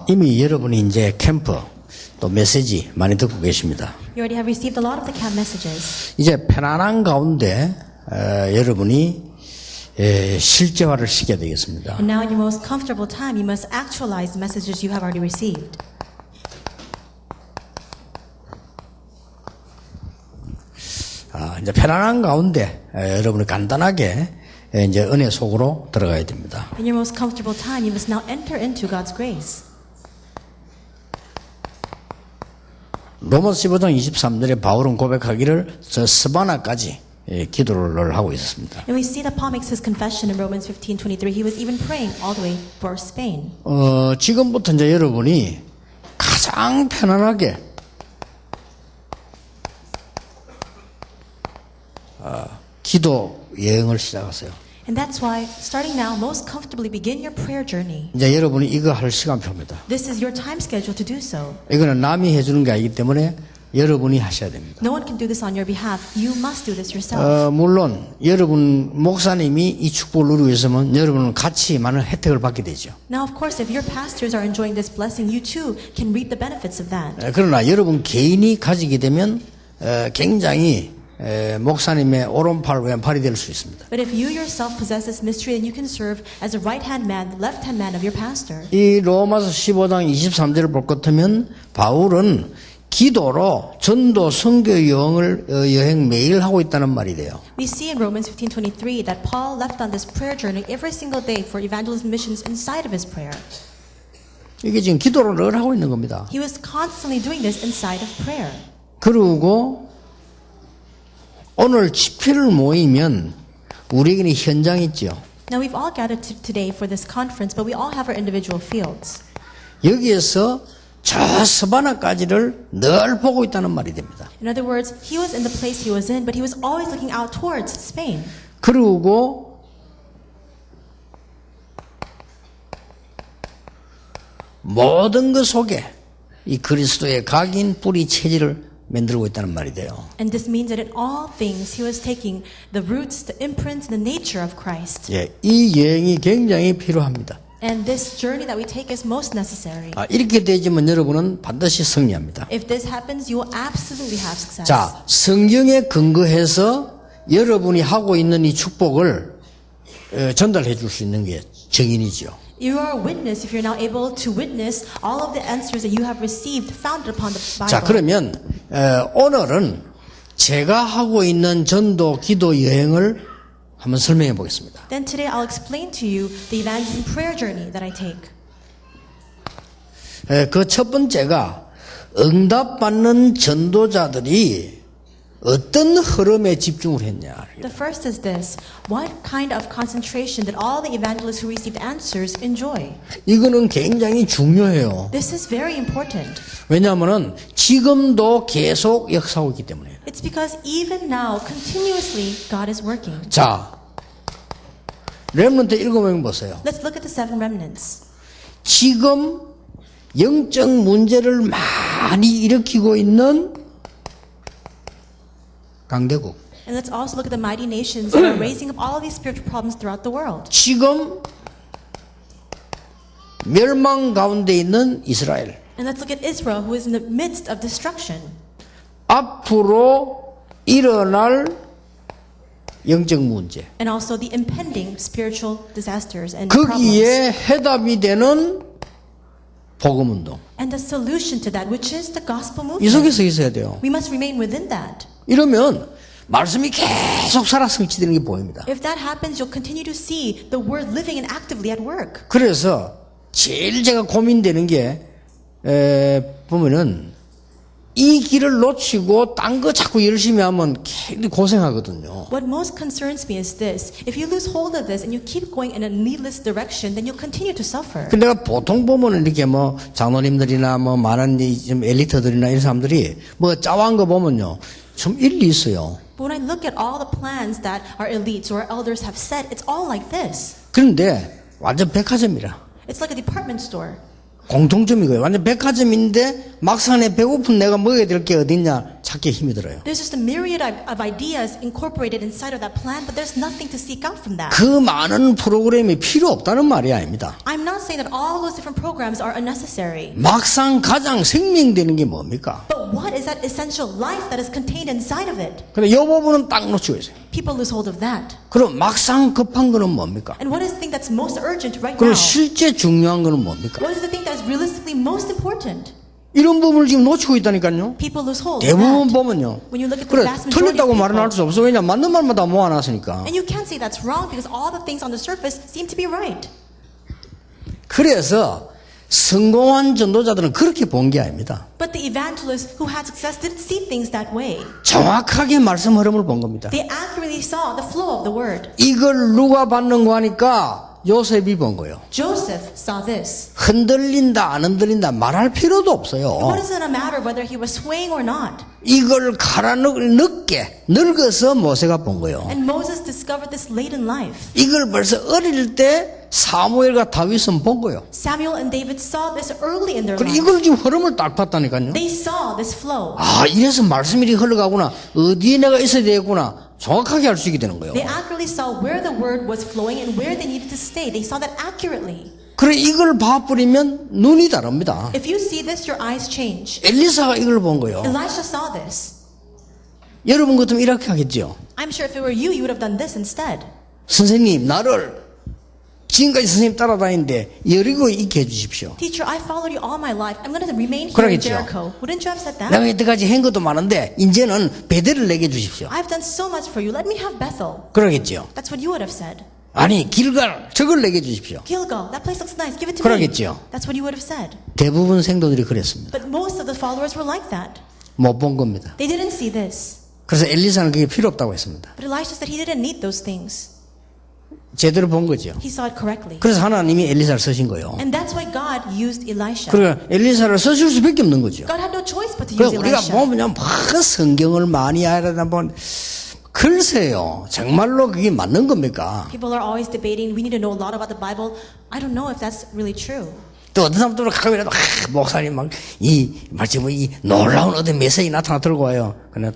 이미 여러분이 이제 캠프 또 메시지 많이 듣고 계십니다. You already have received a lot of the camp messages. 이제 편안한 가운데 여러분이 실제화를 시켜야 되겠습니다. And now in your most comfortable time, you must actualize the messages you have already received. 이제 편안한 가운데 여러분이 간단하게 이제 은혜 속으로 들어가야 됩니다. In your most comfortable time, you must now enter into God's grace. 로마서 15장 23절에 바울은 고백하기를 저 스바나까지 기도를 하고 있었습니다. And we see that Paul makes his confession in Romans 15:23. He was even praying all the way for Spain. 지금부터 이제 여러분이 가장 편안하게 기도 여행을 시작하세요. And that's why, starting now, most comfortably begin your prayer journey. 이제 여러분이 이거 할 시간표입니다. This is your time schedule to do so. 이거는 남이 해주는 게 아니기 때문에 여러분이 하셔야 됩니다. No one can do this on your behalf. You must do this yourself. 물론 여러분 목사님이 이 축복을 누리고 있으면 여러분은 같이 많은 혜택을 받게 되죠. Now, of course, if your pastors are enjoying this blessing, you too can reap the benefits of that. 그러나 여러분 개인이 가지게 되면 굉장히 목사님의 오른팔 왼팔이 될 수 있습니다. But if you yourself possess this mystery, then you can serve as a right-hand man, the left-hand man of your pastor. 이 로마서 15장 23절을 볼 것 같으면 바울은 기도로 전도 선교 여행 매일 하고 있다는 말이 돼요. We see in Romans 15:23 that Paul left on this prayer journey every single day for evangelism missions inside of his prayer. 이게 지금 기도를 늘 하고 있는 겁니다. He was constantly doing this inside of prayer. 그리고 오늘 집회를 모이면 우리에게는 현장이 있죠. Now we've all gathered today for this conference, but we all have our individual fields. 여기에서 저 스바나까지를 늘 보고 있다는 말이 됩니다. In other words, he was in the place he was in, but he was always looking out towards Spain. 그리고 모든 것 속에 이 그리스도의 각인 뿌리 체질을 만들고 있다는 말이 돼요. And this means that in all things he was taking the roots, the imprints, and the nature of Christ. 이 여행이 굉장히 필요합니다. And this journey that we take is most necessary. 이렇게 되지만 여러분은 반드시 승리합니다. If this happens, you will absolutely have success. 자, 성경에 근거해서 여러분이 하고 있는 이 축복을 전달해 줄 수 있는 게 증인이죠. You are a witness if you're now able to witness all of the answers that you have received founded upon the Bible. 자, 그러면 오늘은 제가 하고 있는 전도 기도 여행을 한번 설명해 보겠습니다. Then today I'll explain to you the evangelism prayer journey that I take. 그 첫 번째가 응답받는 전도자들이 어떤 흐름에 집중을 했냐. The first is this: what kind of concentration did all the evangelists who received answers enjoy? 이거는 굉장히 중요해요. This is very important. 왜냐하면은 지금도 계속 역사하고 있기 때문에. It's because even now, continuously, God is working. 자, 렘넌트 7명 보세요. Let's look at the 7 remnants. 지금 영적 문제를 많이 일으키고 있는 강대국. And let's also look at the mighty nations that are raising up all of these spiritual problems throughout the world. 지금 멸망 가운데 있는 이스라엘. And let's look at Israel, who is in the midst of destruction. 앞으로 일어날 영적 문제. And also the impending spiritual disasters and problems. 거기에 해답이 되는 복음운동. And the solution to that, which is the gospel 이 movement. 속에서 있어야 돼요. We must remain within that. 이러면 말씀이 계속 살아 성취되는 게 보입니다. If that happens, you'll continue to see the word living and actively at work. 그래서 제일 제가 고민되는 게 보면은 이 길을 놓치고 딴 거 자꾸 열심히 하면 굉장히 고생하거든요. What most concerns me is this: if you lose hold of this and you keep going in a needless direction, then you'll continue to suffer. 근데 내가 보통 보면은 이렇게 뭐 장로님들이나 뭐 많은 좀 엘리트들이나 이런 사람들이 뭐 짜왕 거 보면요 좀 일리 있어요. But when I look at all the plans that our elites or our elders have set, it's all like this. 그런데 완전 백화점이라. It's like a department store. 공통점이고요. 완전 백화점인데 막상 내 배고픈 내가 먹어야 될 게 어딨냐? 찾기 힘이 들어요. There's just a myriad of ideas incorporated inside of that plan, but there's nothing to seek out from that. 그 많은 프로그램이 필요 없다는 말이 아닙니다. I'm not saying that all those different programs are unnecessary. 막상 가장 생명되는 게 뭡니까? But what is that essential life that is contained inside of it? 근데 이 부분은 딱 놓치고 있어요. People lose hold of that. 그럼 막상 급한 거는 뭡니까? And what is the thing that's most urgent right 그럼 now? 실제 중요한 거는 뭡니까? What is the thing that's realistically most important? 이런 부분을 지금 놓치고 있다니까요. People lose hold of 대부분 that. 보면요. When you look at the 그래, vast majority 틀렸다고 of 말은 할 수 people. 없어. 왜냐 맞는 말마다 모아놨으니까. And you can't say that's wrong because all the things on the surface seem to be right. 그래서 성공한 전도자들은 그렇게 본 게 아닙니다. But the evangelists who had success didn't see things that way. 정확하게 말씀 흐름을 본 겁니다. They accurately saw the flow of the word. 이걸 누가 받는 거 하니까 요셉이 본 거예요. Joseph saw this. 흔들린다 안 흔들린다 말할 필요도 What 없어요. does it matter whether he was swaying or not? 이걸 늦게 늙어서 모세가 본 거예요. And Moses discovered this late in life. 이걸 벌써 어릴 때 사무엘과 다윗은 본 거예요. Samuel and David saw this early in their 그리고 lives. 이걸 지금 흐름을 딱 봤다니까요. They saw this flow. 아, 이래서 말씀이 이렇게 흘러가구나. 어디에 내가 있어야 되겠구나. 정확하게 알 수 있게 되는 거예요. They accurately saw where the word was flowing and where they needed to stay. They saw that accurately. 그래 이걸 봐버리면 눈이 다릅니다. If you see this, your eyes change. 엘리사가 이걸 본 거예요. Elisha saw this. 여러분 같으면 이렇게 하겠죠. I'm sure if it were you, you would have done this instead. 선생님 나를 지금까지 선생님 따라다니는데 여리고에 있게 해주십시오. Teacher, I followed you all my life. I'm going to remain here in 그러겠죠. Jericho. Wouldn't you have said that? 내가 이때까지 한 것도 많은데 이제는 베델을 내게 주십시오. I've done so much for you. Let me have Bethel. 그러겠죠. That's what you would have said. 아니 길갈 저걸 내게 주십시오. Gilgal, that place looks nice. Give it to 그러겠죠. me. That's what you would have said. 대부분 생도들이 그랬습니다. But most of the followers were like that. 못 본 겁니다. They didn't see this. 그래서 엘리사는 그게 필요 없다고 했습니다. But Elisha said he didn't need those things. 제대로 본 거죠. He saw it correctly. 그래서 하나님이 엘리사를 쓰신 거예요. And that's why God used Elisha. 그러니까 엘리사를 쓰실 수밖에 없는 거죠. God had no choice but to 그래서 use 우리가 Elisha. 보면 막 성경을 많이 알아다 보면 글쎄요, 정말로 그게 맞는 겁니까? People are always debating, we need to know a lot about the Bible. I don't know if that's really true. 또 어떤 사람들은 가끔이라도 목사님 막 이 말씀에 이 놀라운 어떤 메시지 나타나 들고 와요. 그냥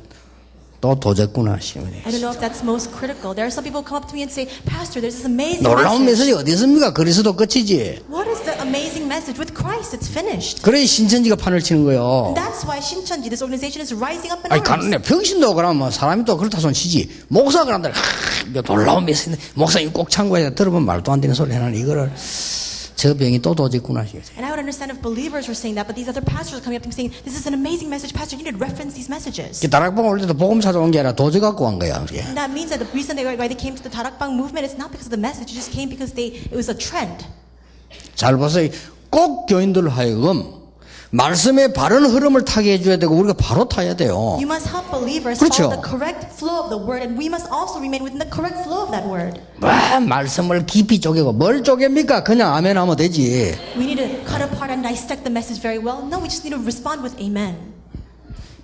또 도졌구나 싶어요. I don't know if that's most critical. There are some people who come up to me and say, Pastor, there's this amazing 놀라운 message. 메시지 어디 있습니까? 그리스도 끝이지. What is the amazing message? With Christ, it's finished. 그래 신천지가 판을 치는 거예요. And that's why Shincheonji, this organization, is rising up in 아니 arms. 가는데 병신도 그러면 사람이 또 그렇다 손 치지. 목사가 그런다. 놀라운 메시지. 목사님 꼭 참고해야 들어보면 말도 안 되는 소리 하는 이거를 저 병이 또 도졌구나. And I would understand if believers were saying that, but these other pastors are coming up to me saying, this is an amazing message. Pastor, you need to reference these messages. 다락방 올 때도 복음 찾아온 게 아니라 도저 갖고 온 거야. 그게. And that means that the reason why they came to the Tarakbang movement is not because of the message. It just came because it was a trend. 잘 보세요. 꼭 교인들 하여금 말씀의 바른 흐름을 타게 해줘야 되고 우리가 바로 타야 돼요. You must help believers 그렇죠. follow the correct flow of the word, and we must also remain within the correct flow of that word. 와, 말씀을 깊이 쪼개고 뭘 쪼갭니까? 그냥 아멘 하면 되지. We need to cut apart and dissect the message very well. No, we just need to respond with amen.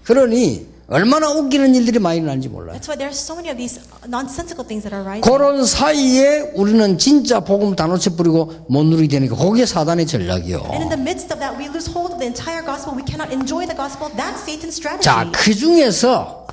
그러니 얼마나 웃기는 일들이 많이 일어나는지 몰라요. That's why there are so many of these nonsensical things that are rising. 그런 사이에 우리는 진짜 복음 다 놓쳐버리고 못 누리게 되니까 그게 사단의 전략이요. And in the midst of that, we lose hold of the entire gospel. We cannot enjoy the gospel. That's Satan's strategy. 자, 그 중에서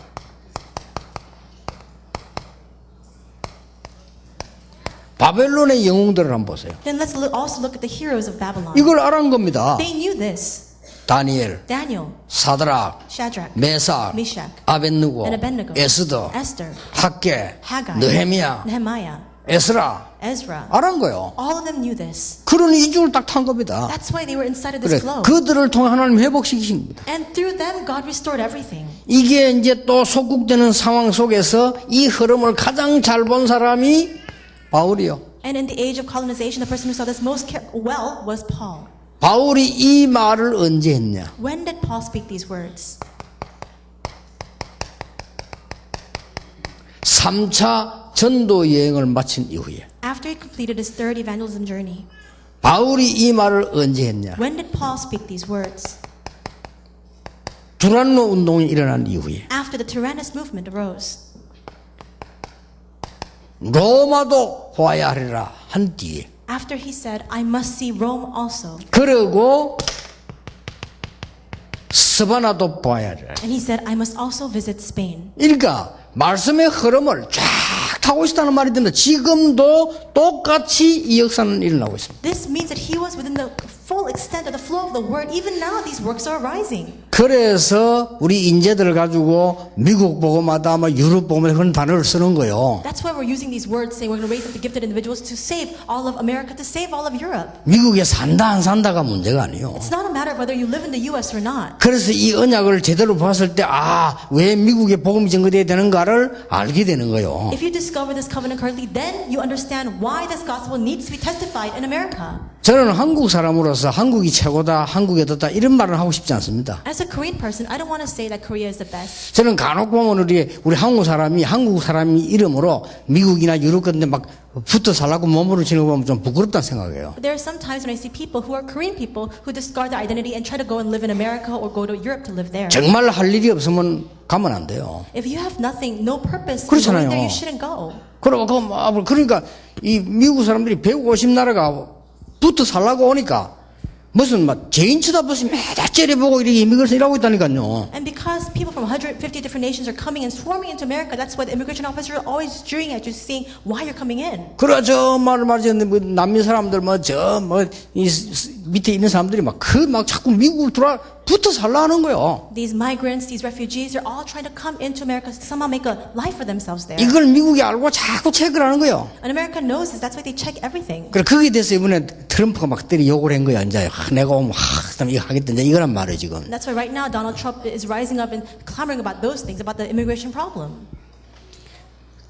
바벨론의 영웅들을 한번 보세요. Then let's also look at the heroes of Babylon. 이걸 알아는 겁니다. They knew this. 다니엘, Daniel, 사드락, Shadrach, 메삭, Meshach, 아벳느고, and Abednego, 에스더, Esther, 학계, Haggai, 느헤미야, Nehemiah, 에스라 Ezra. 알은 거요. All of them knew this. 그런 이중을 딱 탄 겁니다. That's why they were inside of 그래, this flow. 그들을 통해 하나님 회복시키신 겁니다. And through them, God restored everything. 이게 이제 또 속국되는 상황 속에서 이 흐름을 가장 잘 본 사람이 바울이요. And in the age of colonization, the person who saw this most well was Paul. 바울이 이 말을 언제 했냐? When did Paul speak these words? 3차 전도 여행을 마친 이후에 After he completed his third evangelism journey. 바울이 이 말을 언제 했냐? When did Paul speak these words? 두란노 운동이 일어난 이후에 After the Tyrannus movement arose. 로마도 보아야 하리라 한 뒤에 After he said, I must see Rome also. 그리고 스바나도 봐야 돼. And he said, I must also visit Spain. 그러니까 말씀의 흐름을 쫙 타고 있다는 말이 됩니다. 지금도 똑같이 이 역사는 일어나고 있습니다. This means that he was within the full extent of the flow of the word. Even now, these works are arising. 그래서 우리 인재들을 가지고 미국 복음하다 뭐 유럽 복음하다 그런 단어를 쓰는 거예요. That's why we're using these words, saying we're going to raise up the gifted individuals to save all of America, to save all of Europe. 미국에 산다 안 산다가 문제가 아니에요. It's not a matter of whether you live in the U.S. or not. 그래서 이 언약을 제대로 봤을 때 왜 미국에 복음이 전거돼야 되는가를 알게 되는 거예요. If you discover this covenant correctly, then you understand why this gospel needs to be testified in America. 저는 한국 사람으로서 한국이 최고다, 한국이 어떻다 이런 말을 하고 싶지 않습니다. As a Korean person, I don't want to say that Korea is the best. 저는 간혹 보면 우리 한국 사람이 이름으로 미국이나 유럽 같은 데 막 붙어 살라고 몸으로 치는 거 보면 좀 부끄럽다 생각해요. But there are some times when I see people who are Korean people who discard their identity and try to go and live in America or go to Europe to live there. 정말 할 일이 없으면 가면 안 돼요. If you have nothing, no purpose in 그렇잖아요. going there, you shouldn't go. 그러니까 이 미국 사람들이 150나라가 붙어 살라고 오니까 무슨 막 죄인 쳐다보시 매다 째려보고 이렇게 이미그레이션 일하고 있다니까요. And because people from 150 different nations are coming and swarming into America, that's why the immigration officers are always jeering at you, saying why you're coming in. 그래 저 말을 말이었는데 뭐 남미 사람들 이 밑에 있는 사람들이 막 자꾸 미국을 붙어 살라 하는 거예요. These migrants, these refugees, they're all trying to come into America to somehow make a life for themselves there. 이걸 미국이 알고 자꾸 체크를 하는 거예요. And America knows this. That's why they check everything. 그래 거기에 대해서 이번에 트럼프가 막 때리 욕을 한 거야. 이제 내가 오면 그다음 이거 하겠다. 이제 이거란 말이에요 지금. That's why right now Donald Trump is rising up and clamoring about those things, about the immigration problem.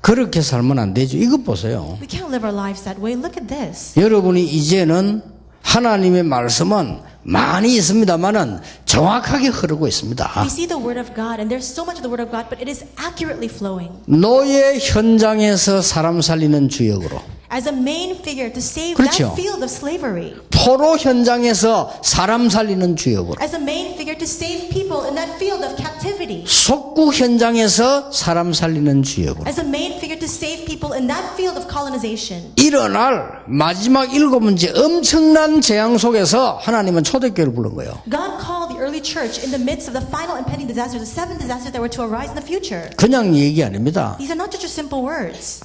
그렇게 살면 안 되죠. 이것 보세요. We can't live our lives that way. Look at this. 여러분이 이제는 하나님의 말씀은 많이 있습니다만은 정확하게 흐르고 있습니다. We see the word of God, and there's so much of the word of God, but it is accurately flowing. 노예 현장에서 사람 살리는 주역으로, As a main figure to save 그렇죠. that field of slavery. 포로 현장에서 사람 살리는 주역으로, As a main figure to save people in that field of captivity. 속국 현장에서 사람 살리는 주역으로. As a main figure to save people in that field of colonization. 일어날 마지막 7번째 엄청난 재앙 속에서 하나님은 초대교회를 부른 거예요. God called the early church in the midst of the final impending disasters, the 7 disasters that were to arise in the future. 그냥 얘기 아닙니다. These are not just your simple words.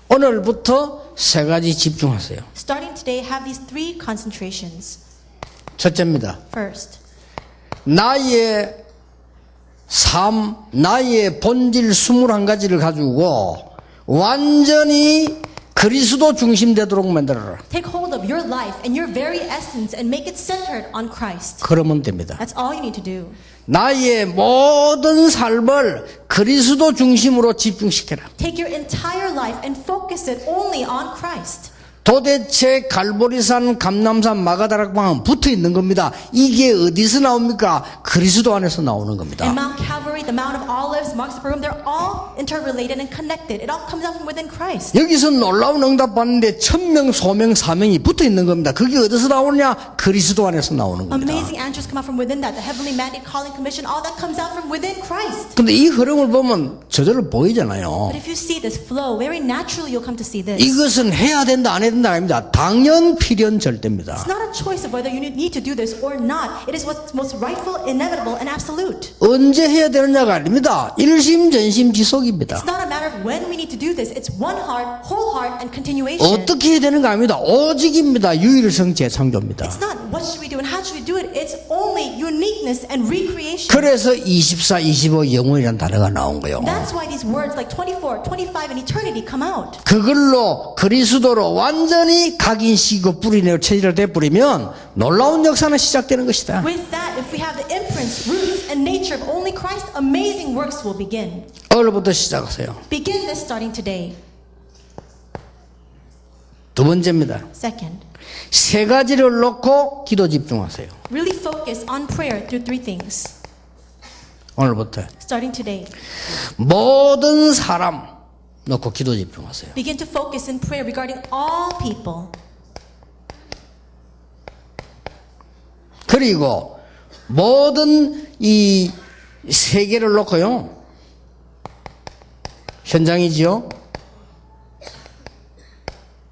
오늘부터 3가지 집중하세요. Starting today, have these 3 concentrations. 첫째입니다. First, 나의 삶, 나의 본질 21가지를 가지고 완전히 그리스도 중심되도록 만들어라. take hold of your life and your very essence and make it centered on Christ. 그러면 됩니다. That's all you need to do. 나의 모든 삶을 그리스도 중심으로 집중시켜라. Take your entire life and focus it only on Christ. 도대체 갈보리산, 감남산, 마가다락방은 붙어 있는 겁니다. 이게 어디서 나옵니까? 그리스도 안에서 나오는 겁니다. And Mount Calvary, the Mount of Olives, Marks of Pergam, they're all interrelated and connected. It all comes out from within Christ. 여기서 놀라운 응답 받는데 1000명, 소명, 사명이 붙어 있는 겁니다. 그게 어디서 나오느냐? 그리스도 안에서 나오는 겁니다. Amazing answers come out from within that. The heavenly mandate, calling, commission, all that comes out from within Christ. 근데 이 흐름을 보면 저절로 보이잖아요. But if you see this flow, very naturally you'll come to see this. 이것은 해야 된다, 안 해야 된다 아닙니다. 당연, 필연, 절대입니다. It's not a choice of whether you need to do this or not. It is what's most rightful, inevitable, and absolute. 언제 해야 되느냐가 아닙니다. 일심전심지속입니다. It's not a matter of when we need to do this. It's one heart, whole heart, and continuation. 어떻게 해야 되는가 아닙니다. 오직입니다. 유일성 재창조입니다. It's not what should we do and how should we do it. It's only uniqueness and recreation. 그래서 24, 25 영혼이라는 단어가 나온 거예요. That's why these words like 24, 25, and eternity come out. 그걸로 그리스도로 완전히 각인시키고 뿌리내고 체질을 되뿌리면 놀라운 역사는 시작되는 것이다. With that, if we have the imprints, roots, and nature of only Christ, amazing works will begin. 오늘부터 시작하세요. Begin this starting today. 두 번째입니다. Second, 3가지를 놓고 기도 집중하세요. really focus on prayer through 3 things. 오늘부터 Starting today, 모든 사람 놓고 기도 집중하세요. begin to focus in prayer regarding all people. 그리고 모든 이 세계를 놓고요. 현장이지요.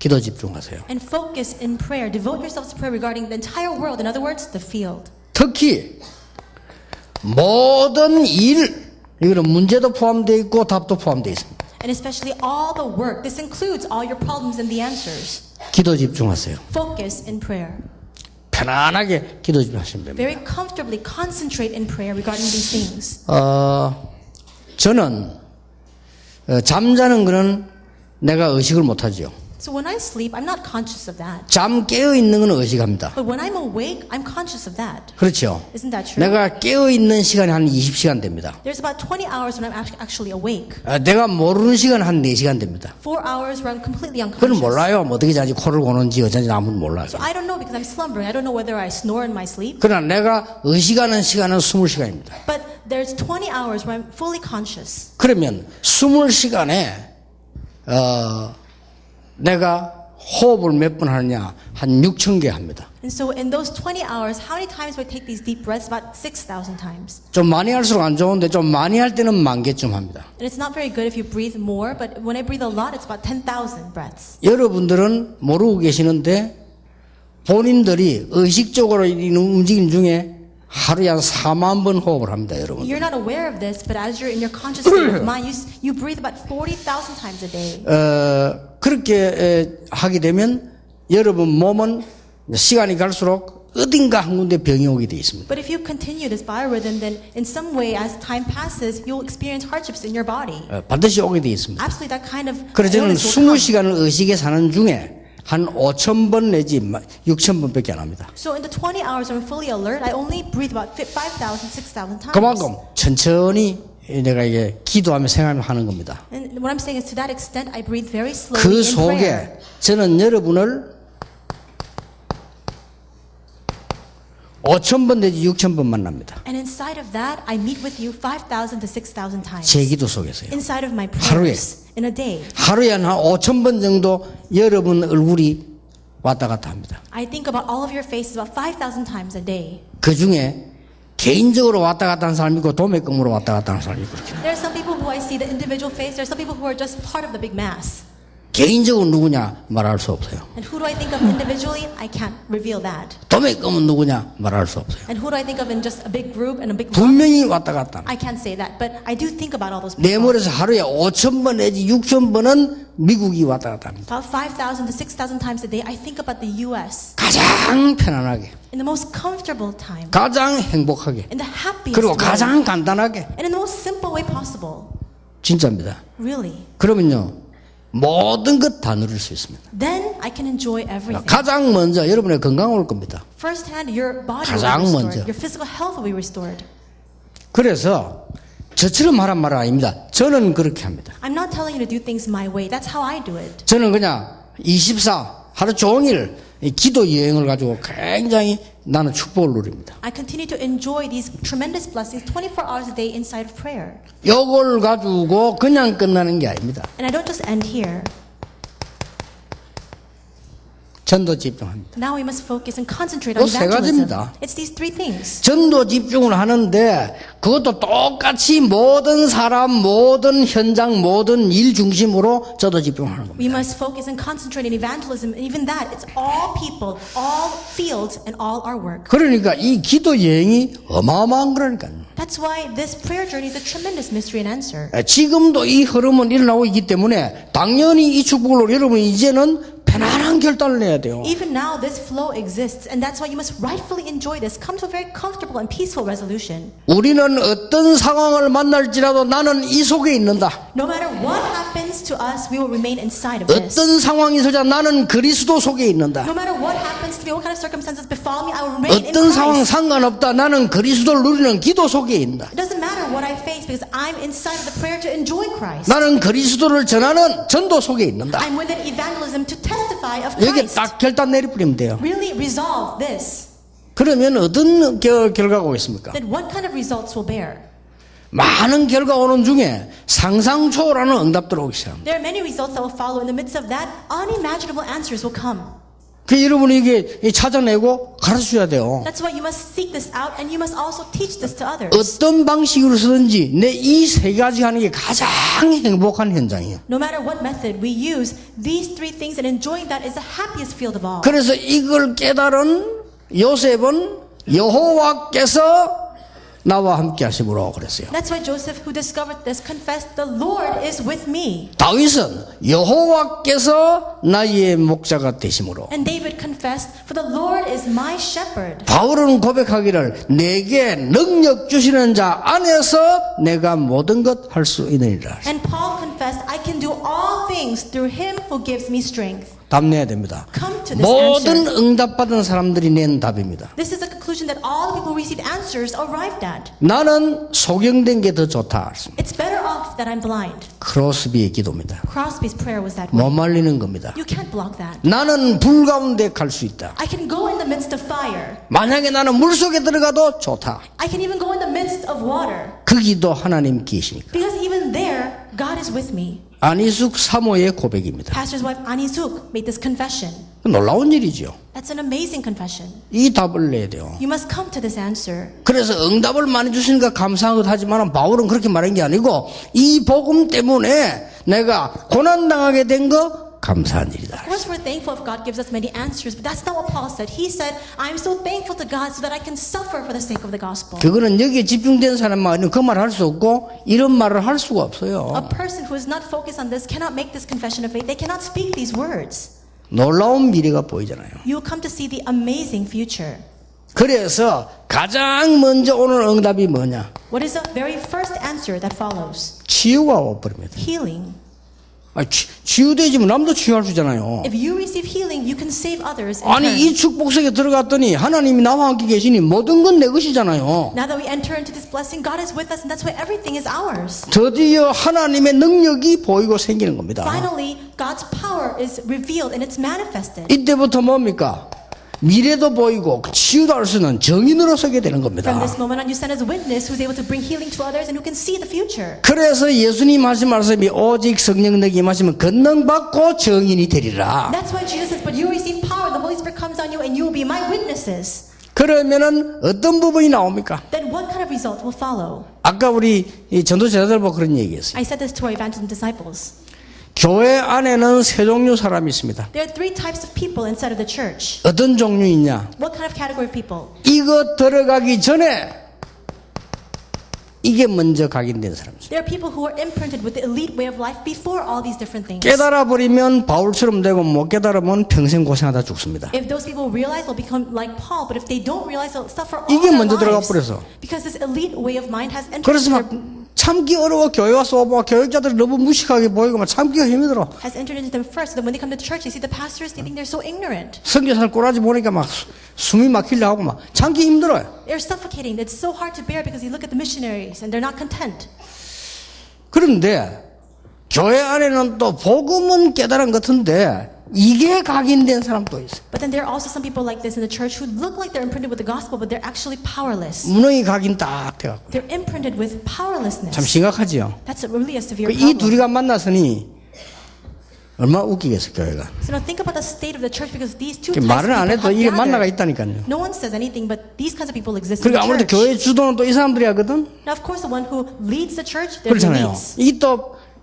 기도 집중하세요. And focus in prayer. Devote yourselves to prayer regarding the entire world. In other words, the field. 특히 모든 일, 이거는 문제도 포함되어 있고 답도 포함되어 있습니다. And especially all the work. This includes all your problems and the answers. 기도 집중하세요. Focus in prayer. 편안하게 기도 집중하시면 됩니다. Very comfortably concentrate in prayer regarding these things. 저는 잠자는 거는 내가 의식을 못하죠. So when I sleep, I'm not conscious of that. 잠 깨어 있는 건 의식합니다. But when I'm awake, I'm conscious of that. 그렇죠. Isn't that true? 내가 깨어 있는 시간이 한 20시간 됩니다. There's about 20 hours when I'm actually awake. 내가 모르는 시간 한 4시간 됩니다. 4 hours where I'm completely 그건 unconscious. 몰라요. 뭐 어떻게 자는지 코를 고는지 어쩐지 아무도 몰라요. So I don't know because I'm slumbering. I don't know whether I snore in my sleep. 그러나 내가 의식하는 시간은 20시간입니다. But there's 20 hours where I'm fully conscious. 그러면 20시간에 내가 호흡을 몇 번 하느냐? 한 6,000개 합니다. And so in those 20 hours, how many times do I take these deep breaths? About 6,000 times. 좀 많이 할수록 안 좋은데 좀 많이 할 때는 10,000개쯤 합니다. And it's not very good if you breathe more, but when I breathe a lot, it's about 10,000 breaths. 여러분들은 모르고 계시는데 본인들이 의식적으로 움직임 중에 하루에 한 4만 번 호흡을 합니다, 여러분. You're not aware of this, but as you're in your conscious state of mind, you breathe about 40,000 times a day. 그렇게 하게 되면 여러분 몸은 시간이 갈수록 어딘가 한 군데 병이 오게 돼 있습니다. But if you continue this biorhythm, then in some way, as time passes, you'll experience hardships in your body. 반드시 오게 돼 있습니다. Absolutely, that kind of 그래서 저는 illness will come. 20시간을 의식에 사는 중에 한 5,000번 내지 6,000번밖에 안 합니다. So in the 20 hours when I'm fully alert, I only breathe about 5,000, 6,000 times. 그만큼 천천히 내가 이게 기도하며 생활하는 겁니다. And what I'm saying is, to that extent, I breathe very slowly 그 in prayer. 속에 저는 여러분을 5,000번 내지 6,000번 만납니다. And inside of that, I meet with you 5,000 to 6,000 times. 제 기도 속에서요. Inside of my 하루에. prayers in a day. 하루에 한 5,000번 정도 여러분 얼굴이 왔다 갔다 합니다. I think about all of your faces about 5,000 times a day. 그 중에 개인적으로 왔다 갔다 하는 사람이 있고 도매금으로 왔다 갔다 하는 사람이 있고 그렇게. There are some people who I see the individual face. There are some people who are just part of the big mass. 개인적으로 누구냐 말할 수 없어요. And who do I think of individually? I can't reveal that. 도매금은 누구냐 말할 수 없어요. And who do I think of in just a big group and a big 분명히 왔다 갔다 합니다. I can't say that, but I do think about all those 내 people. 머리에서 하루에 5,000번 내지 6,000번은 미국이 왔다 갔다 합니다. About 5,000 to 6,000 times a day, I think about the U.S. 가장 편안하게, in the most comfortable time, 가장 행복하게, in the happiest 그리고 way, 가장 간단하게. and in the most simple way possible. 진짜입니다. Really. 그러면요 모든 것 다 누릴 수 있습니다. Then I can enjoy everything. 가장 먼저 여러분의 건강 올 겁니다. First hand, your body will 가장 be 먼저. restored. Your physical health will be restored. 그래서 저처럼 하란 말은 아닙니다. 저는 그렇게 합니다. I'm not telling you to do things my way. That's how I do it. 저는 그냥 24 하루 종일 이 기도 여행을 가지고 굉장히 나는 축복을 누립니다. I continue to enjoy these tremendous blessings 24 hours a day inside of prayer. 이걸 가지고 그냥 끝나는 게 아닙니다. And I don't just end here. 전도 집중합니다. Now we must focus and concentrate on 또 세 evangelism. 가지입니다. It's these three things. 전도 집중을 하는데 그것도 똑같이 모든 사람, 모든 현장, 모든 일 중심으로 저도 집중하는 겁니다. We must focus and concentrate in evangelism. And even that, it's all people, all fields, and all our work. 그러니까 이 기도 여행이 어마어마한 거라니까요. That's why this prayer journey is a tremendous mystery and answer. 지금도 이 흐름은 일어나고 있기 때문에 당연히 이 축복을 여러분이 이제는 편안한 결단을 내야 돼요. Even now, this flow exists, and that's why you must rightfully enjoy this. Come to a very comfortable and peaceful resolution. 우리는 어떤 상황을 만날지라도 나는 이 속에 있는다. No matter what happens to us, we will remain inside of this. 어떤 상황이 있어도 나는 그리스도 속에 있는다. No matter what happens to me, what kind of circumstances befall me, I will remain in 어떤 상황 Christ. 상관없다. 나는 그리스도를 누리는 기도 속에 있다. It doesn't matter what I face because I'm inside of the prayer to enjoy Christ. 나는 그리스도를 전하는 전도 속에 있는다. I'm within evangelism to testify of 여기 Christ. 딱 결단 내리뿌리면 돼요. Really resolve this. 그러면 어떤 결과가 오겠습니까? Then what kind of results will bear? 많은 결과 오는 중에 상상 초월하는 응답들 오기 시작합니다. There are many results that will follow. In the midst of that, unimaginable answers will come. 그 여러분이 이게 찾아내고 가르쳐줘야 돼요. That's why you must seek this out and you must also teach this to others. 어떤 방식으로 쓰든지 내 이 세 가지 하는 게 가장 행복한 현장이에요. No matter what method we use, these three things and enjoying that is the happiest field of all. 그래서 이걸 깨달은 요셉은 여호와께서 나와 함께 하심으로 그랬어요. That's why Joseph, who discovered this, confessed, "The Lord is with me." 다윗은 여호와께서 나의 목자가 되심으로. And David confessed, "For the Lord is my shepherd." 바울은 고백하기를 내게 능력 주시는 자 안에서 내가 모든 것 할 수 있느니라. And Paul confessed, "I can do all things through him who gives me strength." 답내야 됩니다. Come to this 모든 answer. 응답받은 사람들이 낸 답입니다. This is a conclusion that all the people who received answers arrived at. 나는 소경된 게 더 좋다. It's better off that I'm blind. 크로스비의 기도입니다. Crosby's prayer was that way. 못 말리는 겁니다. You can't block that. 나는 불 가운데 갈 수 있다. I can go in the midst of fire. 만약에 나는 물속에 들어가도 좋다. I can even go in the midst of water. 거기도 하나님 계시니까. Because even there, God is with me. 안희숙 사모의 고백입니다. Pastor's wife Ani Suk made this confession. 놀라운 일이죠. That's an amazing confession. 이 답을 내야 돼요. You must come to this answer. 그래서 응답을 많이 주시니까 감사한 것 하지만 바울은 그렇게 말한 게 아니고 이 복음 때문에 내가 고난당하게 된 거 감사한 일이다. Of course, we're thankful if God gives us many answers, but that's not what Paul said. He said, "I'm so thankful to God so that I can suffer for the sake of the gospel." 그거는 여기에 집중된 사람만 그 말을 할 수 없고 이런 말을 할 수가 A 없어요. person who is not focused on this cannot make this confession of faith. They cannot speak these words. 놀라운 미래가 보이잖아요. You will come to see the amazing future. 그래서 가장 먼저 오늘 응답이 뭐냐? What is the very first answer that follows? 치유가 와버립니다. Healing. 치유되지면 남도 치유할 수 있잖아요. If you receive healing, you can save others in 아니 turn. 이 축복석에 들어갔더니 하나님이 나와 함께 계시니 모든 건 내 것이잖아요. Now that we enter into this blessing, God is with us, and that's why everything is ours. 드디어 하나님의 능력이 보이고 생기는 겁니다. Finally, God's power is revealed and it's manifested. 이때부터 뭡니까? 미래도 보이고 치유도 할 수 있는 정인으로 서게 되는 겁니다. From this moment on, you stand as a witness who's able to bring healing to others and who can see the future. 그래서 예수님 하신 말씀이 오직 성령 너에게 임하시면 권능받고 정인이 되리라. That's why Jesus says, "But you receive power, the Holy Spirit comes on you, and you will be my witnesses." 그러면은 어떤 부분이 나옵니까? Then what kind of result will follow? 아까 우리 전도자들 보고 그런 얘기했어요. I said this to our evangelism disciples. 교회 안에는 세 종류 사람이 있습니다. There are three types of people inside of the church. 어떤 종류 있냐? What kind of category of people? 이거 들어가기 전에 이게 먼저 각인된 사람입니다. There are people who are imprinted with the elite way of life before all these different things. 깨달아 버리면 바울처럼 되고 못 깨달으면 평생 고생하다 죽습니다. If those people realize, they'll become like Paul. But if they don't realize, they'll suffer all 이게 their 먼저 들어가 lives. 버려서. Because this elite way of mind has entered 그래서 into 막 their, 참기 어려워. 교회 와서 뭐 교육자들이 너무 무식하게 보이고 막 참기가 힘들어. has entered into them first. So that when they come to church, they see the pastors, they think they're so ignorant. 선교사를 꼬라지 보니까 막 숨이 막히려 하고 막 참기 힘들어요. They're suffocating. It's so hard to bear because you look at the missionaries and they're not content. 그런데 교회 안에는 또 복음은 깨달은 것 같은데 이게 각인된 사람도 있어요. But then there are also some people like this in the church who look like they're imprinted with the gospel, but they're actually powerless. 무능이 각인 딱 돼갖고 They're imprinted with powerlessness. 참 심각하지요. That's really a severe 이 problem. 둘이가 만났으니 얼마나 웃기겠어 교회가. So now think about the state of the church because these two types of 말은 안 people 해도 have 이게 만나가 gathered. 있다니까요. No one says anything, but these kinds of people exist in 그러니까 the 아무래도 church. 교회 주도는 또 이 사람들이 하거든. Now, of course, the one who leads the church, they're the 그렇잖아요. elites.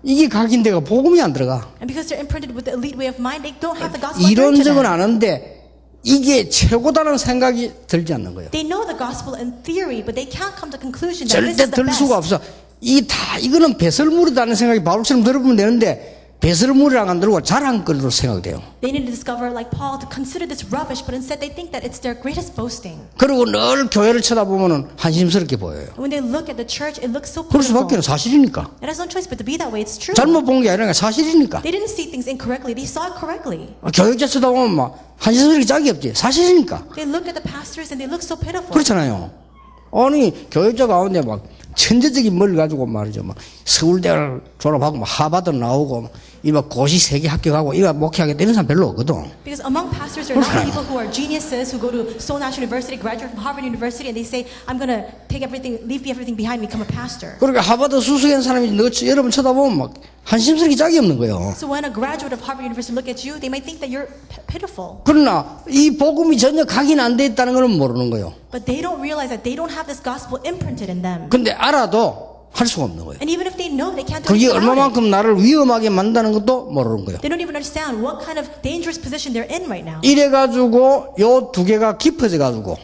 이게 각인돼가 복음이 안 들어가. And because they're imprinted with the elite way of mind, they don't have the gospel. 이론적은 아는데 이게 최고다는 생각이 들지 않는 거예요. They know the gospel in theory, but they can't come to the conclusion that this 절대 is the 들 수가 best. 없어. 이거는 배설물이다는 생각이 바울처럼 들어보면 되는데 배설물이랑 안 들고 자랑거리로 생각돼요. They need to discover, like Paul, to consider this rubbish, but instead they think that it's their greatest boasting. 그리고 늘 교회를 쳐다보면은 한심스럽게 보여요. And when they look at the church, it looks so 그럴 pitiful. 수밖에 사실이니까. It has no choice but to be that way. It's true. 잘못 본 게 아니라 사실이니까. They didn't see things incorrectly. They saw it correctly. 교육자 쳐다보면 막 한심스럽게 짝이 없지. 사실이니까. They look at the pastors and they look so pitiful. 그렇잖아요. 아니 교육자 가운데 막 천재적인 머리를 가지고 말이죠. 막 서울대를 졸업하고 막 하버드 나오고 막 고시 세계 합격하고 이거 목회하겠다 이런 사람 별로 없거든. Because among pastors there are not people who are geniuses who go to Seoul National University, graduate from Harvard University, and they say, "I'm going to take everything, leave everything behind, become a pastor." 그러니까 하버드 수석한 사람이 여러분 쳐다보면 막 한심스럽게 짝이 없는 거예요. So when a graduate of Harvard University look at you, they might think that you're pitiful. 그러나 이 복음이 전혀 각인 안 돼 있다는 걸 모르는 거예요. But they don't realize that they don't have this gospel imprinted in them. 근데 알아도 할 수가 없는 거예요. And even if they know, they can't do 그게 anything about it. 얼마만큼 나를 위험하게 만드는 것도 모르는 거예요. They don't even understand what kind of dangerous position they're in right now. 이래가지고 요 두 개가 깊어져가지고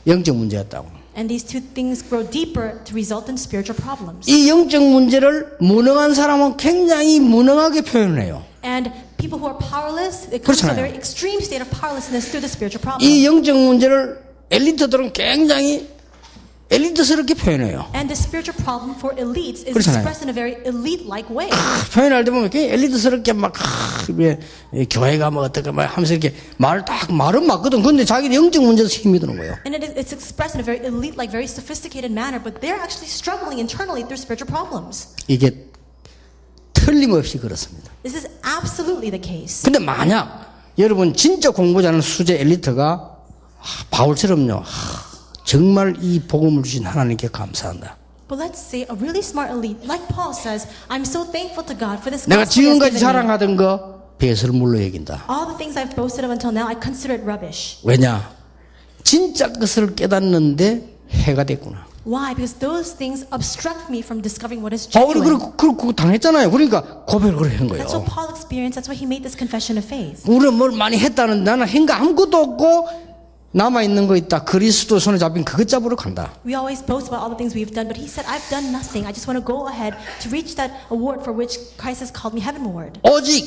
영적 문제였다고. And these two things grow deeper to result in spiritual problems. 이 영적 문제를 무능한 사람은 굉장히 무능하게 표현해요. And people who are powerless, it comes to a 그렇잖아요. very extreme state of powerlessness through the spiritual problem. 이 영적 문제를 엘리트들은 굉장히 엘리트스럽게 표현해요. And the spiritual problem for elites is 그렇잖아요. expressed in a very elite-like way. 표현할 때 보면 굉장히 엘리트스럽게 막 교회가 뭐 어떻게 막 하면서 이렇게 말은 맞거든. 근데 자기는 영적 문제에서 힘이 드는 거예요. And it's expressed in a very elite-like, very sophisticated manner, but they're actually struggling internally through spiritual problems. 이게 틀림없이 그렇습니다. This is absolutely the case. 근데 만약 여러분 진짜 공부 잘하는 수제 엘리트가 바울처럼요. 정말 이 복음을 주신 하나님께 감사한다. But let's say a really smart elite, like Paul says, I'm so thankful to God for this 내가 gospel he has 지금까지 given me. 자랑하던 거 배설물로 여긴다. All the things I've boasted of until now, I consider it rubbish. 왜냐? 진짜 것을 깨닫는데 해가 됐구나. Why? Because those things obstruct me from discovering what is 바울이 genuine. 그렇고 당했잖아요. 그러니까 고백을 한 거예요. That's what Paul experienced. That's why he made this confession of faith. 우리는 뭘 많이 했다는데 나는 한 거 아무것도 없고 남아있는 거 있다. 그리스도 손에 잡힌 그것 잡으러 간다. We always boast about all the things we've done, but he said, I've done nothing. I just want to go ahead to reach that award for which Christ has called me heavenward. 오직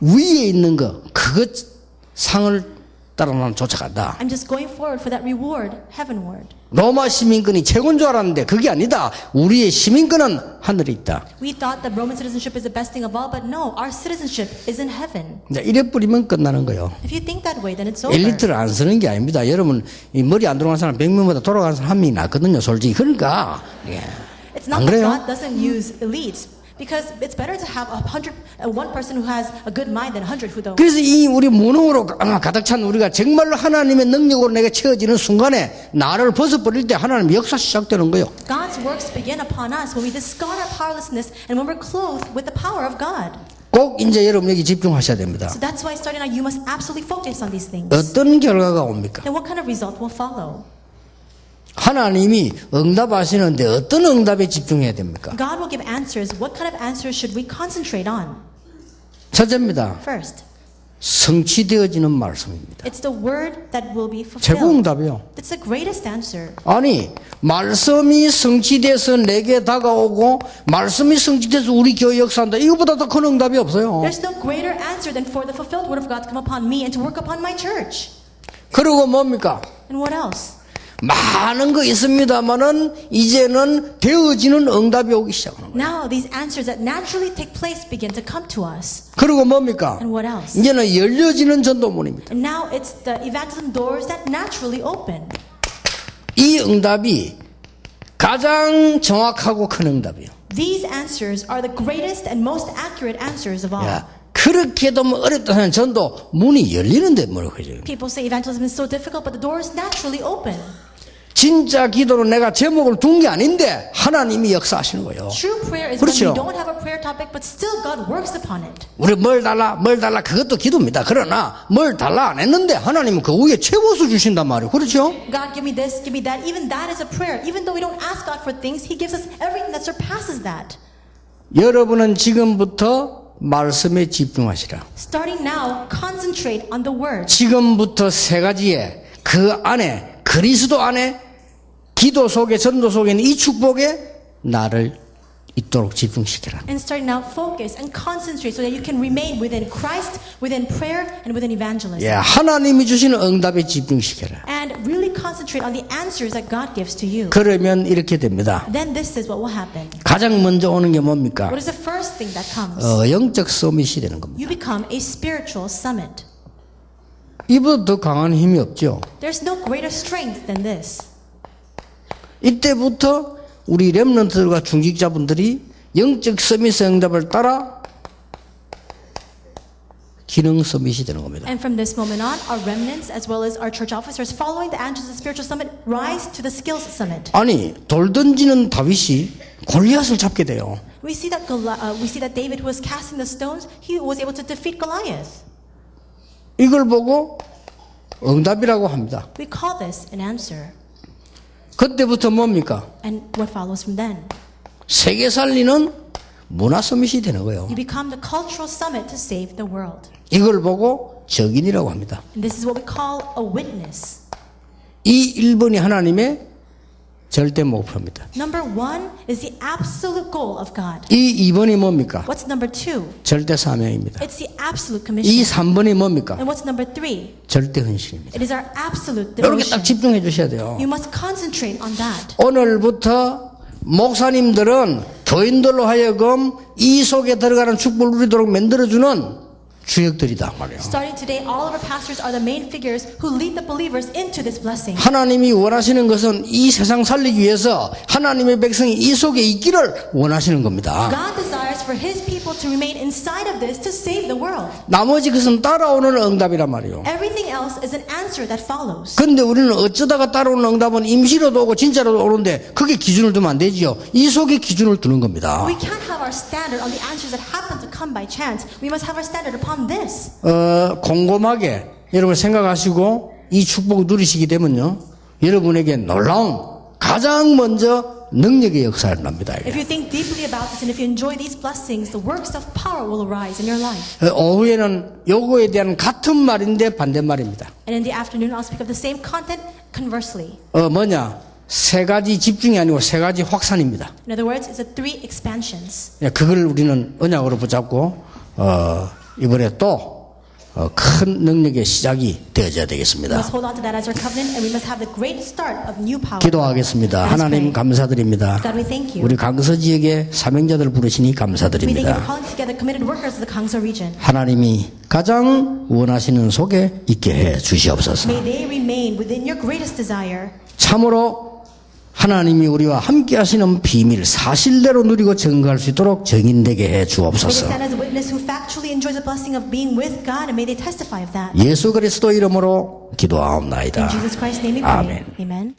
위에 있는 거 그것 상을 따라 나는 쫓아간다. I'm just going forward for that reward heavenward. 로마 시민권이 최고인 줄 알았는데 그게 아니다. 우리의 시민권은 하늘에 있다. We thought that Roman citizenship is the best thing of all, but no, our citizenship is in heaven. 이제 이래 뿌리면 끝나는 거예요. If you think that way, then it's over. 엘리트를 안 쓰는 게 아닙니다. 여러분 이 머리 안 들어간 사람 100명보다 돌아가는 사람 한 명이 낫거든요. 솔직히. 그러니까 It's not 안 that 그래요? God doesn't use elites, because it's better to have one person who has a good mind than 100 who don't. 그래서 이 우리 무능으로 가득 찬 우리가 정말로 하나님의 능력으로 내가 채워지는 순간에 나를 벗어버릴 때 하나님 역사 시작되는 거예요. God's works begin upon us when we discard our powerlessness and when we're clothed with the power of God. 꼭 이제 여러분 여기 집중하셔야 됩니다. So that's why starting now you must absolutely focus on these things. 어떤 결과가 옵니까? Then what kind of result will follow? 하나님이 응답하시는데 어떤 응답에 집중해야 됩니까? God will give answers. What kind of answers should we concentrate on? 첫째입니다. First, 성취되어지는 말씀입니다. it's the word that will be 최고 fulfilled. 응답이요. That's the greatest answer. 아니 말씀이 성취돼서 내게 다가오고 말씀이 성취돼서 우리 교회 역사한다. 이거보다 더 큰 응답이 없어요. There's no greater answer than for the fulfilled word of God to come upon me and to work upon my church. 그리고 뭡니까? And what else? 많은 거 있습니다만은 이제는 되어지는 응답이 오기 시작하는 거예요. Now these answers that naturally take place begin to come to us. 그리고 뭡니까? And what else? 이제는 열려지는 전도문입니다. And now it's the evangelism doors that naturally open. 이 응답이 가장 정확하고 큰 응답이에요. These answers are the greatest and most accurate answers of all. 야, 그렇게도 뭐 어렵다 하는 전도 문이 열리는데 뭐라고 그죠? People say evangelism is so difficult, but the doors naturally open. 진짜 기도는 내가 제목을 둔 게 아닌데 하나님이 역사하시는 거예요. True prayer is 그렇죠. when we don't have a prayer topic, but still God works upon it. 우리 뭘 달라 그것도 기도입니다. 그러나 뭘 달라 안 했는데 하나님은 그 위에 최고수 주신단 말이에요. 그렇죠? God, give me this, give me that. Even that is a prayer. Even though we don't ask God for things, He gives us everything that surpasses that. 여러분은 지금부터 말씀에 집중하시라. Starting now, concentrate on the Word. 지금부터 세 가지에 그 안에 그리스도 안에 기도 속에 전도 속에 있는 이 축복에 나를 있도록 집중시키라. And starting now, focus and concentrate so that you can remain within Christ, within prayer, and within evangelism. 예, 하나님이 주시는 응답에 집중시켜라. And really concentrate on the answers that God gives to you. 그러면 이렇게 됩니다. Then this is what will happen. 가장 먼저 오는 게 뭡니까? What is the first thing that comes? 영적 서밋이 되는 겁니다. You become a spiritual summit. 이보다 더 강한 힘이 없죠. There's no greater strength than this. 이때부터 우리 렘넌트들과 중직자분들이 영적 서밋의 응답을 따라 기능 서밋이 되는 겁니다. And from this moment on, our remnants as well as our church officers following the Angels of the Spiritual Summit rise to the Skills Summit. 아니 돌 던지는 다윗이 골리앗을 잡게 돼요. We see that David who was casting the stones, he was able to defeat Goliath. 이걸 보고 응답이라고 합니다. We call this an answer. 그때부터 뭡니까? And what follows from then? 세계 살리는 문화 서밋이 되는 거예요. You become the cultural summit to save the world. 이걸 보고 적인이라고 합니다. And this is what we call a witness. 이 1번이 하나님의 절대 목표입니다. Number 1 is the absolute goal of God. 이 2번이 뭡니까? What's number 2? 절대 사명입니다. It's the absolute 이 commission. 3번이 뭡니까? And what's number 3? 절대 헌신입니다. It is our absolute 이렇게 devotion. 딱 집중해 주셔야 돼요. You must concentrate on that. 오늘부터 목사님들은 교인들로 하여금 이 속에 들어가는 축복을 누리도록 만들어주는 주역들이다 말이에요. Starting today, all of our pastors are the main figures who lead the believers into this blessing. 하나님이 원하시는 것은 이 세상 살리기 위해서 하나님의 백성이 이 속에 있기를 원하시는 겁니다. God desires for His people to remain inside of this to save the world. 나머지 것은 따라오는 응답이란 말이에요. Everything else is an answer that follows. 근데 우리는 어쩌다가 따라오는 응답은 임시로도 오고 진짜로도 오는데 그게 기준을 두면 안 되지요. 이 속에 기준을 두는 겁니다. We can't have our standard on the answers that happen to come by chance. We must have our standard upon this. 곰곰하게 여러분 생각하시고 이 축복을 누리시게 되면요. 여러분에게 놀라운 가장 먼저 능력의 역사를 납니다. If you think deeply about this and if you enjoy these blessings, the works of power will arise in your life. 오후에는 요거에 대한 같은 말인데 반대말입니다. And in the afternoon, I'll speak of the same content conversely. 뭐냐? 세 가지 집중이 아니고 세 가지 확산입니다. In other words, it's the 3 expansions. 그걸 우리는 언약으로 붙잡고 이번에 또 큰 능력의 시작이 되어져야 We 되겠습니다. must hold on to that as our covenant, and we must have the great start of new power. 기도하겠습니다. Let's 하나님 pray. 감사드립니다. God, we thank you. 우리 강서 지역의 사명자들 부르시니 We thank you for 감사드립니다. calling together committed workers of the Gangso region. 하나님이 가장 원하시는 속에 있게 해 주시옵소서. May they remain within your greatest desire. 참으로 하나님이 우리와 함께 하시는 비밀 사실대로 누리고 증거할 수 있도록 증인되게 해 May they 주옵소서. stand as a witness who factually enjoys the blessing of being with God, and may they testify of that. 예수 그리스도 이름으로 기도하옵나이다. In Jesus Christ's name we pray. 아멘. Amen.